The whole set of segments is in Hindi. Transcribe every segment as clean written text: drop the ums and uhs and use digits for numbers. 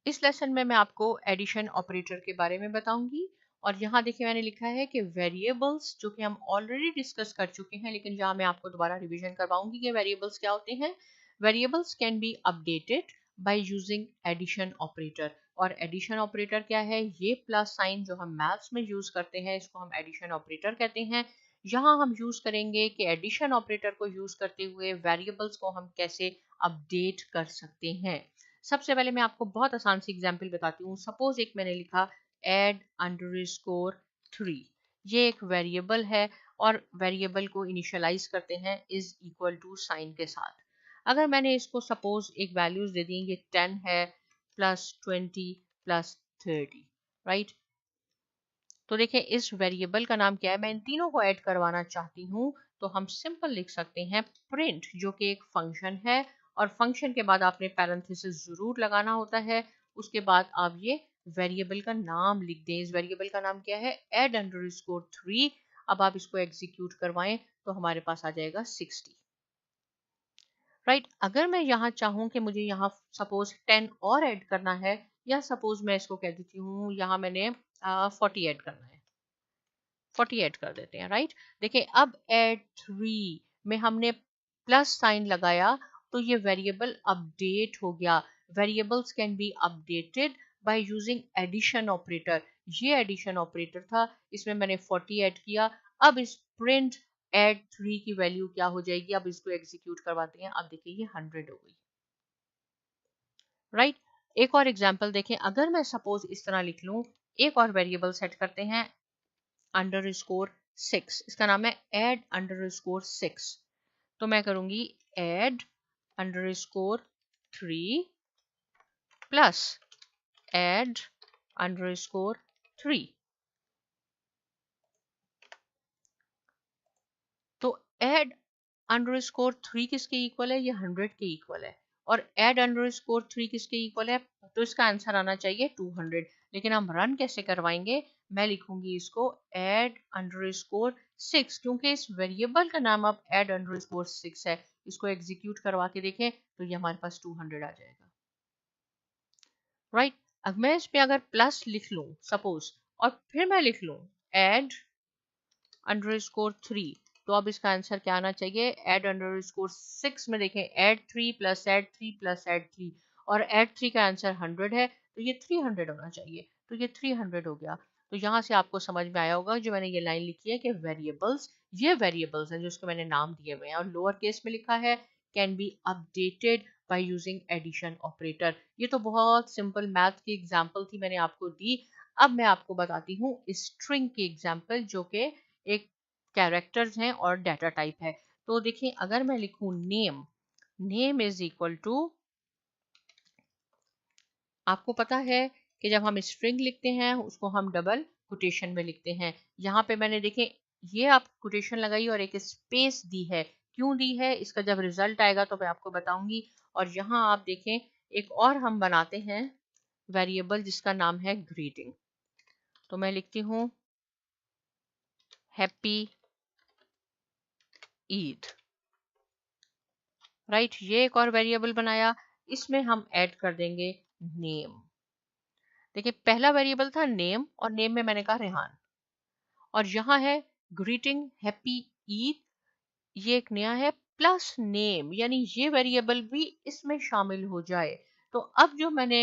इस लेसन में मैं आपको एडिशन ऑपरेटर के बारे में बताऊंगी। और यहाँ देखिए मैंने लिखा है कि वेरिएबल्स, जो कि हम ऑलरेडी डिस्कस कर चुके हैं, लेकिन जहाँ मैं आपको दोबारा रिवीजन करवाऊंगी कि वेरिएबल्स क्या होते हैं। Variables can be updated by using addition operator. और एडिशन ऑपरेटर क्या है? ये प्लस साइन जो हम मैथ्स में यूज करते हैं, इसको हम एडिशन ऑपरेटर कहते हैं। यहाँ हम यूज करेंगे कि एडिशन ऑपरेटर को यूज करते हुए वेरिएबल्स को हम कैसे अपडेट कर सकते हैं। सबसे पहले मैं आपको बहुत आसान सी एग्जांपल बताती हूँ। सपोज एक मैंने लिखा एड अंडरस्कोर 3, ये एक वेरिएबल है और वेरिएबल को इनिशियलाइज करते हैं इज इक्वल टू साइन के साथ। अगर मैंने इसको सपोज एक वैल्यूज दे दी, ये 10 है प्लस 20 प्लस 30, राइट। तो देखिए इस वेरिएबल का नाम क्या है, मैं इन तीनों को ऐड करवाना चाहती हूँ, तो हम सिंपल लिख सकते हैं प्रिंट, जो कि एक फंक्शन है। और फंक्शन के बाद आपने पैरेंथेसिस जरूर लगाना होता है। उसके बाद आप ये वेरिएबल का नाम लिख दें। इस वेरिएबल का नाम क्या है? Add underscore 3। अब आप इसको एग्जीक्यूट करवाएं तो हमारे पास आ जाएगा 60, राइट। अगर मैं यहाँ चाहूँ कि मुझे यहाँ सपोज 10 और ऐड करना है, या सपोज मैं इसको कह देती हूँ यहाँ मैंने 40 ऐड करना है, 40 ऐड कर देते हैं, राइट। देखिए अब एड 3 में हमने प्लस साइन लगाया तो ये वेरिएबल अपडेट हो गया। Variables can be updated by using addition operator. ये एडिशन ऑपरेटर था, इसमें मैंने 40 ऐड किया। अब इस प्रिंट एड 3 की वैल्यू क्या हो जाएगी? अब इसको एग्जीक्यूट करवाते हैं। अब देखिए ये 100 हो गई, राइट। एक और एग्जांपल देखें। अगर मैं सपोज इस तरह लिख लूं, एक और वेरिएबल सेट करते हैं अंडरस्कोर 6, इसका नाम है एड अंडरस्कोर 6। तो मैं करूंगी add underscore 3 plus add underscore 3। तो एड अंडरस्कोर 3 किसके इक्वल है? ये 100 के इक्वल है। और एड अंडरस्कोर 3 किसके इक्वल है? तो इसका आंसर आना चाहिए 200। लेकिन हम रन कैसे करवाएंगे? मैं लिखूंगी इसको एड अंडरस्कोर 6, क्योंकि इस वेरिएबल का नाम अब एड अंडरस्कोर 6 है। इसको एग्जीक्यूट करवा के देखें तो ये हमारे पास 200 आ जाएगा, राइट। अब मैं इस पे अगर प्लस लिख लूं सपोज, और फिर मैं लिख लूं एड अंडरस्कोर 3, तो अब इसका आंसर क्या आना चाहिए? एड अंडरस्कोर 6 में देखें add 3 plus add 3 plus add 3, और एड 3 का आंसर 100 है, तो ये 300 होना चाहिए। तो ये 300 हो गया। तो यहाँ से आपको समझ में आया होगा जो मैंने ये लाइन लिखी है कि वेरिएबल्स, ये वेरिएबल्स हैं जिसको मैंने नाम दिए हुए हैं, और लोअर केस में लिखा है can be updated by using addition operator. ये तो बहुत सिंपल मैथ की एग्जांपल थी, मैंने आपको दी। अब मैं आपको बताती हूँ स्ट्रिंग की एग्जांपल, जो कि एक कैरेक्टर्स हैं और डाटा टाइप है। तो देखिए अगर मैं लिखूं name, name is equal to, आपको पता है कि जब हम स्ट्रिंग लिखते हैं उसको हम डबल कोटेशन में लिखते हैं। यहाँ पे मैंने देखें ये आप कोटेशन लगाई और एक स्पेस दी है। क्यों दी है इसका जब रिजल्ट आएगा तो मैं आपको बताऊंगी। और यहाँ आप देखें एक और हम बनाते हैं वेरिएबल जिसका नाम है ग्रीटिंग। तो मैं लिखती हूँ हैप्पी ईद, राइट। ये एक और वेरिएबल बनाया, इसमें हम ऐड कर देंगे नेम। देखिए पहला वेरिएबल था नेम, और नेम में मैंने कहा रेहान, और यहाँ है ग्रीटिंग हैप्पी ईद, ये एक नया है प्लस नेम, यानी ये वेरिएबल भी इसमें शामिल हो जाए। तो अब जो मैंने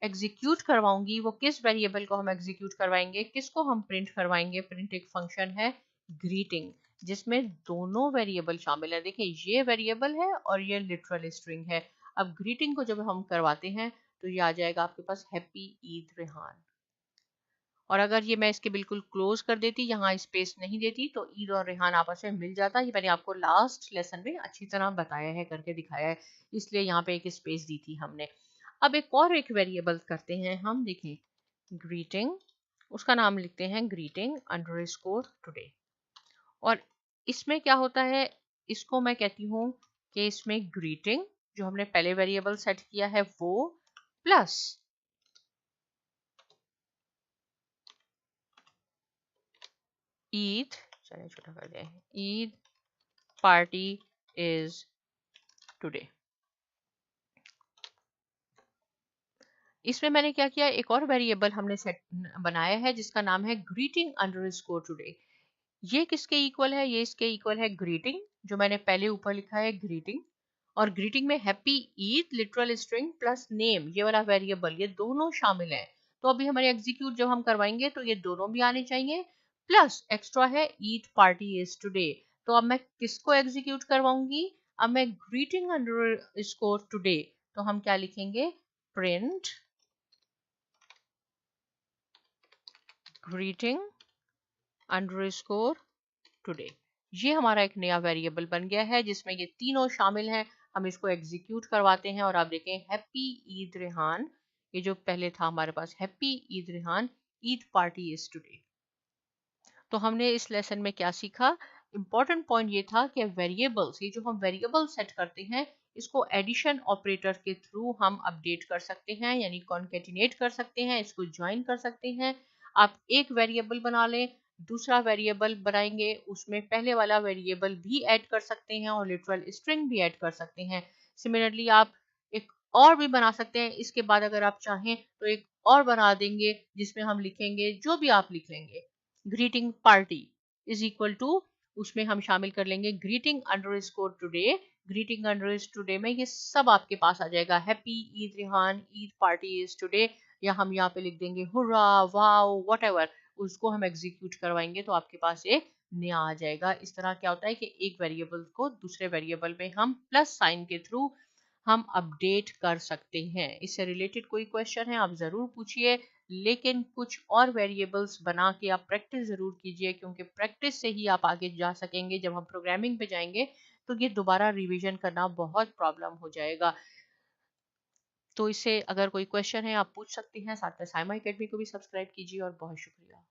एग्जीक्यूट करवाऊंगी वो किस वेरिएबल को हम एग्जीक्यूट करवाएंगे, किसको हम प्रिंट करवाएंगे? प्रिंट एक फंक्शन है ग्रीटिंग, जिसमें दोनों वेरिएबल शामिल है। देखिए ये वेरिएबल है और ये लिटरल स्ट्रिंग है। अब ग्रीटिंग को जब हम करवाते हैं तो ये आ जाएगा आपके पास हैप्पी ईद रेहान। और अगर ये मैं इसके बिल्कुल क्लोज कर देती, यहाँ स्पेस नहीं देती, तो ईद और रेहान आपस में मिल जाता। ये मैंने आपको लास्ट लेसन में अच्छी तरह बताया है, करके दिखाया है, इसलिए यहाँ पे एक स्पेस दी थी हमने। अब एक वेरिएबल करते हैं हम। देखें ग्रीटिंग, उसका नाम लिखते हैं ग्रीटिंग अंडरस्कोर टुडे। और इसमें क्या होता है, इसको मैं कहती हूँ कि इसमें ग्रीटिंग जो हमने पहले वेरिएबल सेट किया है वो, प्लस ईद, चलिए छोटा कर दिया है, ईद पार्टी इज टुडे। इसमें मैंने क्या किया, एक और वेरिएबल हमने सेट बनाया है जिसका नाम है ग्रीटिंग अंडरस्कोर टुडे। ये किसके इक्वल है, ये इसके इक्वल है ग्रीटिंग, जो मैंने पहले ऊपर लिखा है ग्रीटिंग, और ग्रीटिंग में happy Eid literal string plus name ये वाला वेरिएबल, ये दोनों शामिल है। तो अभी हमारे एग्जीक्यूट जब हम करवाएंगे तो ये दोनों भी आने चाहिए, प्लस एक्स्ट्रा है ईद पार्टी इज टुडे। तो अब मैं किसको एग्जीक्यूट करवाऊंगी, अब मैं ग्रीटिंग अंडरस्कोर टुडे, तो हम क्या लिखेंगे, प्रिंट ग्रीटिंग अंडरस्कोर टुडे। ये हमारा एक नया वेरिएबल बन गया है जिसमें ये तीनों शामिल हैं। हम इसको एग्जीक्यूट करवाते हैं और आप देखें हैप्पी ईद रेहान, ये जो पहले था हमारे पास happy Eid Rehan Eid party is today. तो हमने इस लेसन में क्या सीखा, इंपॉर्टेंट पॉइंट ये था कि वेरिएबल्स, ये जो हम वेरिएबल सेट करते हैं इसको एडिशन ऑपरेटर के थ्रू हम अपडेट कर सकते हैं, यानी कॉन्केटिनेट कर सकते हैं, इसको ज्वाइन कर सकते हैं। आप एक वेरिएबल बना लें, दूसरा वेरिएबल बनाएंगे, उसमें पहले वाला वेरिएबल भी ऐड कर सकते हैं और लिटरल स्ट्रिंग भी ऐड कर सकते हैं। सिमिलरली आप एक और भी बना सकते हैं, इसके बाद अगर आप चाहें तो एक और बना देंगे जिसमें हम लिखेंगे जो भी आप लिख लेंगे, greeting party is equal to, उसमें हम शामिल कर लेंगे greeting underscore today. Greeting underscore today में ये सब आपके पास आ जाएगा, happy Eid Rehan Eid party is today, या हम यहाँ पे लिख देंगे हुर्रा वाओ व्हाटएवर, उसको हम एग्जीक्यूट करवाएंगे तो आपके पास एक नया आ जाएगा। इस तरह क्या होता है कि एक वेरिएबल को दूसरे वेरिएबल में हम प्लस साइन के थ्रू हम अपडेट कर सकते हैं। इससे रिलेटेड कोई क्वेश्चन है आप ज़रूर पूछिए, लेकिन कुछ और वेरिएबल्स बना के आप प्रैक्टिस ज़रूर कीजिए, क्योंकि प्रैक्टिस से ही आप आगे जा सकेंगे। जब हम प्रोग्रामिंग पे जाएंगे तो ये दोबारा रिवीजन करना बहुत प्रॉब्लम हो जाएगा। तो इससे अगर कोई क्वेश्चन है आप पूछ सकते हैं। साथ में साइमा अकेडमी को भी सब्सक्राइब कीजिए और बहुत शुक्रिया।